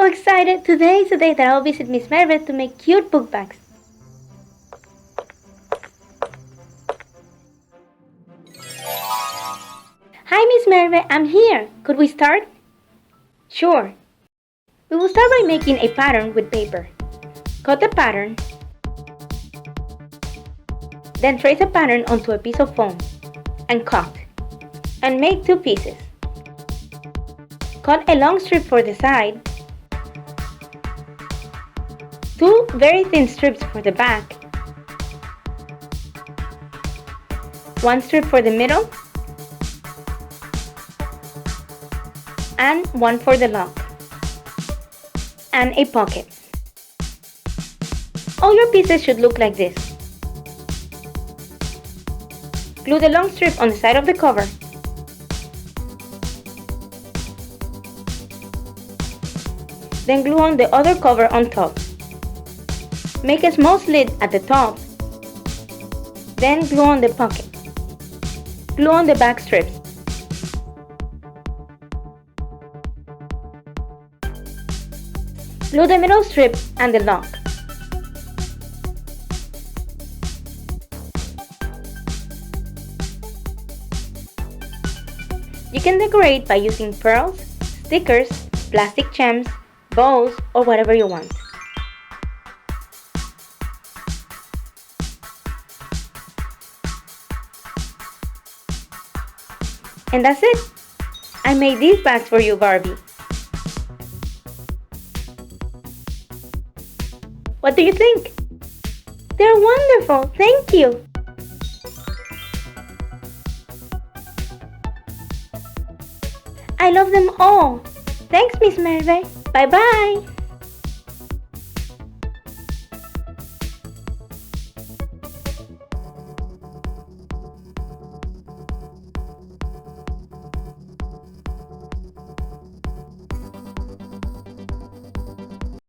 so excited! Today is the day that I'll visit Miss Merve to make cute book bags. Hi Miss Merve, I'm here. Could we start? Sure. We will start by making a pattern with paper. Cut the pattern, then trace a pattern onto a piece of foam and cut, and make two pieces. Cut a long strip for the side, two very thin strips for the back, one strip for the middle, and one for the lock, and a pocket. All your pieces should look like this. Glue the long strip on the side of the cover. Then glue on the other cover on top. Make a small slit at the top. Then glue on the pocket. Glue on the back strips. Glue the middle strip and the lock. You can decorate by using pearls, stickers, plastic gems, bows, or whatever you want. And that's it! I made these bags for you, Barbie. What do you think? They're wonderful! Thank you! I love them all! Thanks, Miss Merve! Bye-bye!